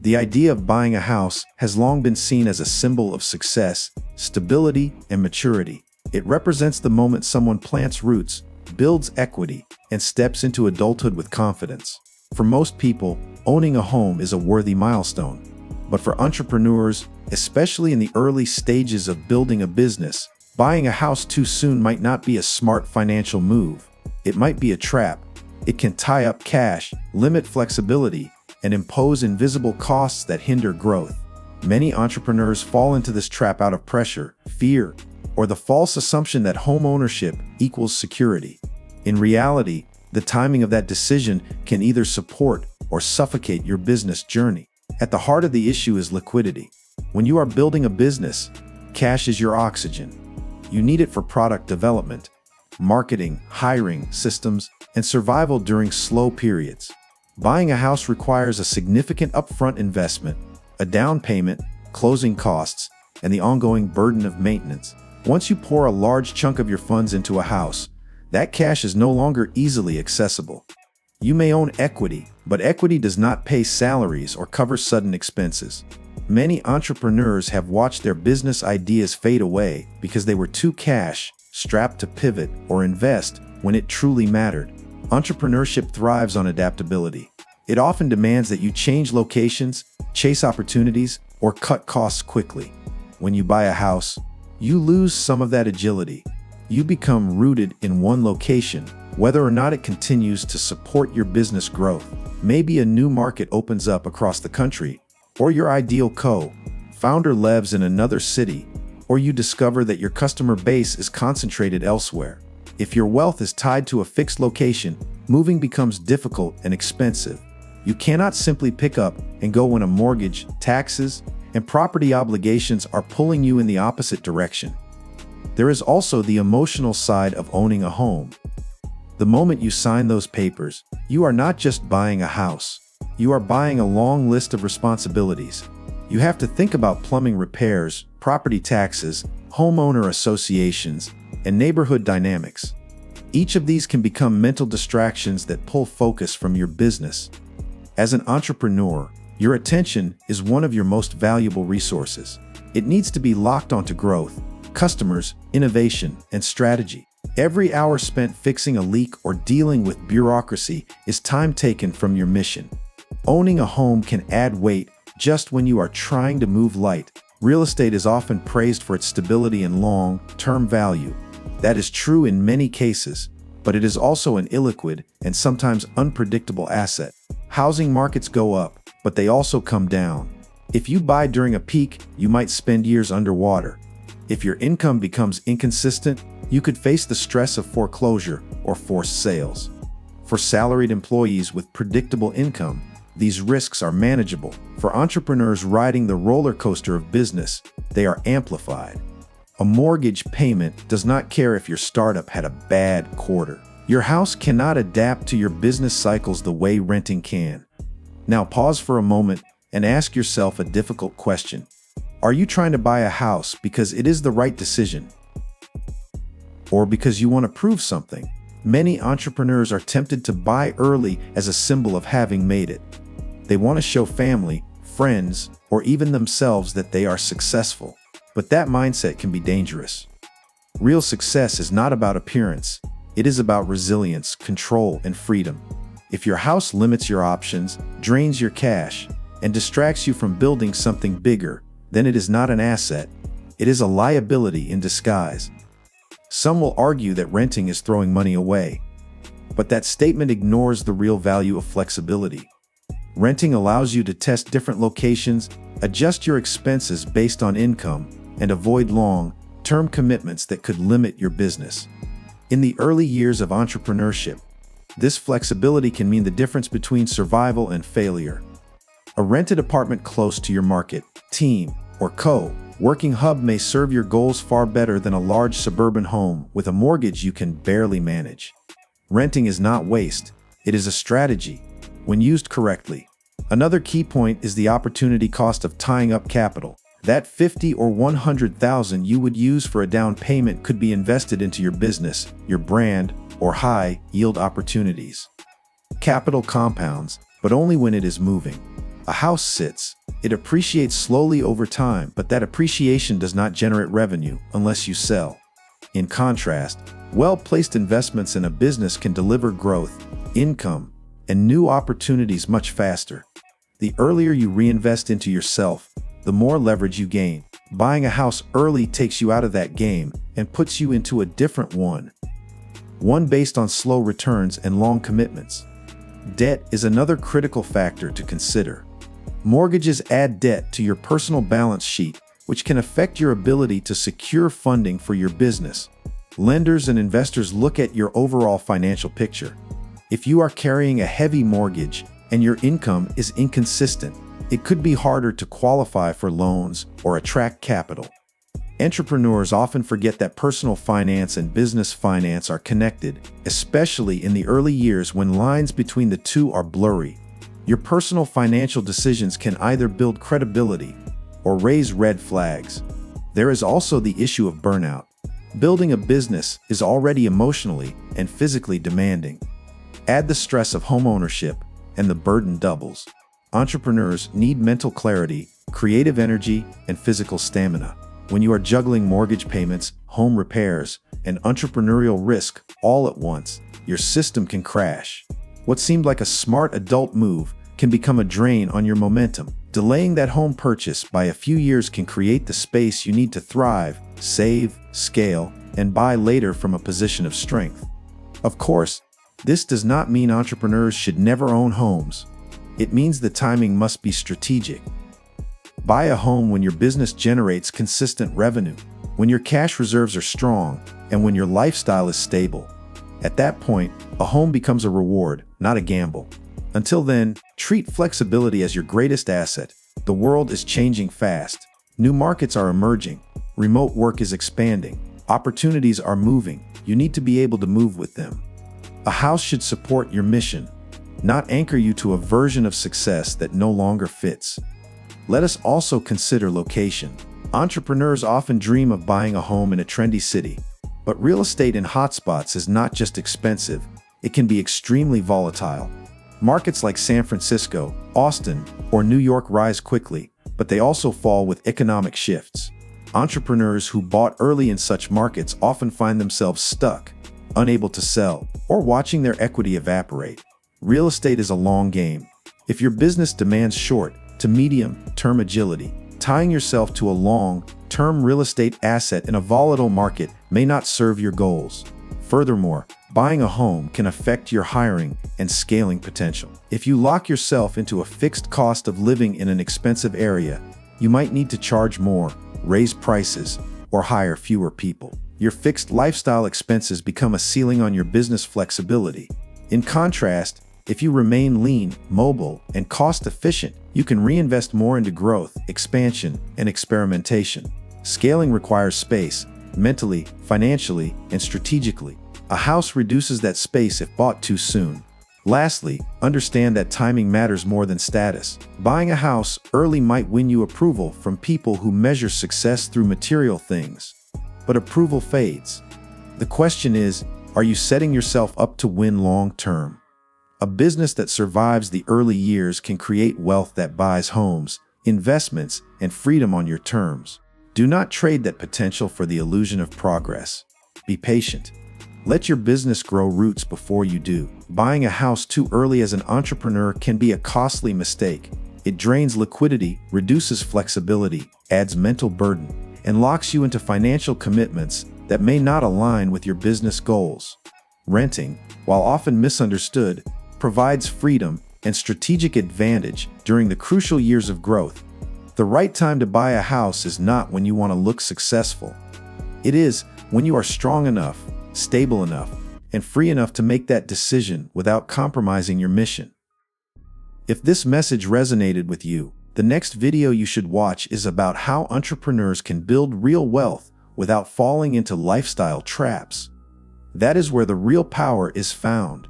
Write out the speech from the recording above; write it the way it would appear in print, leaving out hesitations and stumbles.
The idea of buying a house has long been seen as a symbol of success, stability, and maturity. It represents the moment someone plants roots, builds equity, and steps into adulthood with confidence. For most people, owning a home is a worthy milestone. But for entrepreneurs, especially in the early stages of building a business, buying a house too soon might not be a smart financial move. It might be a trap. It can tie up cash, limit flexibility, and impose invisible costs that hinder growth. Many entrepreneurs fall into this trap out of pressure, fear, or the false assumption that homeownership equals security. In reality, the timing of that decision can either support or suffocate your business journey. At the heart of the issue is liquidity. When you are building a business, cash is your oxygen. You need it for product development, marketing, hiring, systems, and survival during slow periods. Buying a house requires a significant upfront investment, a down payment, closing costs, and the ongoing burden of maintenance. Once you pour a large chunk of your funds into a house, that cash is no longer easily accessible. You may own equity, but equity does not pay salaries or cover sudden expenses. Many entrepreneurs have watched their business ideas fade away because they were too cash-strapped to pivot or invest when it truly mattered. Entrepreneurship thrives on adaptability. It often demands that you change locations, chase opportunities, or cut costs quickly. When you buy a house, you lose some of that agility. You become rooted in one location, whether or not it continues to support your business growth. Maybe a new market opens up across the country, or your ideal co-founder lives in another city, or you discover that your customer base is concentrated elsewhere. If your wealth is tied to a fixed location, moving becomes difficult and expensive. You cannot simply pick up and go when a mortgage, taxes, and property obligations are pulling you in the opposite direction. There is also the emotional side of owning a home. The moment you sign those papers, you are not just buying a house. You are buying a long list of responsibilities. You have to think about plumbing repairs, property taxes, homeowner associations, and neighborhood dynamics. Each of these can become mental distractions that pull focus from your business. As an entrepreneur, your attention is one of your most valuable resources. It needs to be locked onto growth, customers, innovation, and strategy. Every hour spent fixing a leak or dealing with bureaucracy is time taken from your mission. Owning a home can add weight just when you are trying to move light. Real estate is often praised for its stability and long-term value. That is true in many cases, but it is also an illiquid and sometimes unpredictable asset. Housing markets go up, but they also come down. If you buy during a peak, you might spend years underwater. If your income becomes inconsistent, you could face the stress of foreclosure or forced sales. For salaried employees with predictable income, these risks are manageable. For entrepreneurs riding the roller coaster of business, they are amplified. A mortgage payment does not care if your startup had a bad quarter. Your house cannot adapt to your business cycles the way renting can. Now pause for a moment and ask yourself a difficult question. Are you trying to buy a house because it is the right decision? Or because you want to prove something? Many entrepreneurs are tempted to buy early as a symbol of having made it. They want to show family, friends, or even themselves that they are successful. But that mindset can be dangerous. Real success is not about appearance. It is about resilience, control, and freedom. If your house limits your options, drains your cash, and distracts you from building something bigger, then it is not an asset. It is a liability in disguise. Some will argue that renting is throwing money away. But that statement ignores the real value of flexibility. Renting allows you to test different locations, adjust your expenses based on income, and avoid long-term commitments that could limit your business. In the early years of entrepreneurship, this flexibility can mean the difference between survival and failure. A rented apartment close to your market, team, or co-working hub may serve your goals far better than a large suburban home with a mortgage you can barely manage. Renting is not waste, it is a strategy, when used correctly. Another key point is the opportunity cost of tying up capital. That $50,000 or $100,000 you would use for a down payment could be invested into your business, your brand, or high-yield opportunities. Capital compounds, but only when it is moving. A house sits. It appreciates slowly over time, but that appreciation does not generate revenue unless you sell. In contrast, well-placed investments in a business can deliver growth, income, and new opportunities much faster. The earlier you reinvest into yourself, the more leverage you gain. Buying a house early takes you out of that game and puts you into a different one. One based on slow returns and long commitments. Debt is another critical factor to consider. Mortgages add debt to your personal balance sheet, which can affect your ability to secure funding for your business. Lenders and investors look at your overall financial picture. If you are carrying a heavy mortgage and your income is inconsistent, it could be harder to qualify for loans or attract capital. Entrepreneurs often forget that personal finance and business finance are connected, especially in the early years when lines between the two are blurry. Your personal financial decisions can either build credibility or raise red flags. There is also the issue of burnout. Building a business is already emotionally and physically demanding. Add the stress of homeownership, and the burden doubles. Entrepreneurs need mental clarity, creative energy, and physical stamina. When you are juggling mortgage payments, home repairs, and entrepreneurial risk all at once, your system can crash. What seemed like a smart adult move can become a drain on your momentum. Delaying that home purchase by a few years can create the space you need to thrive, save, scale, and buy later from a position of strength. Of course, this does not mean entrepreneurs should never own homes. It means the timing must be strategic. Buy a home when your business generates consistent revenue, when your cash reserves are strong, and when your lifestyle is stable. At that point, a home becomes a reward, not a gamble. Until then, treat flexibility as your greatest asset. The world is changing fast. New markets are emerging. Remote work is expanding. Opportunities are moving. You need to be able to move with them. A house should support your mission, not anchor you to a version of success that no longer fits. Let us also consider location. Entrepreneurs often dream of buying a home in a trendy city, but real estate in hotspots is not just expensive, it can be extremely volatile. Markets like San Francisco, Austin, or New York rise quickly, but they also fall with economic shifts. Entrepreneurs who bought early in such markets often find themselves stuck, unable to sell, or watching their equity evaporate. Real estate is a long game. If your business demands short to medium-term agility, tying yourself to a long-term real estate asset in a volatile market may not serve your goals. Furthermore, buying a home can affect your hiring and scaling potential. If you lock yourself into a fixed cost of living in an expensive area, you might need to charge more, raise prices, or hire fewer people. Your fixed lifestyle expenses become a ceiling on your business flexibility. In contrast, if you remain lean, mobile, and cost-efficient, you can reinvest more into growth, expansion, and experimentation. Scaling requires space, mentally, financially, and strategically. A house reduces that space if bought too soon. Lastly, understand that timing matters more than status. Buying a house early might win you approval from people who measure success through material things. But approval fades. The question is, are you setting yourself up to win long-term? A business that survives the early years can create wealth that buys homes, investments, and freedom on your terms. Do not trade that potential for the illusion of progress. Be patient. Let your business grow roots before you do. Buying a house too early as an entrepreneur can be a costly mistake. It drains liquidity, reduces flexibility, adds mental burden, and locks you into financial commitments that may not align with your business goals. Renting, while often misunderstood, provides freedom and strategic advantage during the crucial years of growth. The right time to buy a house is not when you want to look successful. It is when you are strong enough, stable enough, and free enough to make that decision without compromising your mission. If this message resonated with you, the next video you should watch is about how entrepreneurs can build real wealth without falling into lifestyle traps. That is where the real power is found.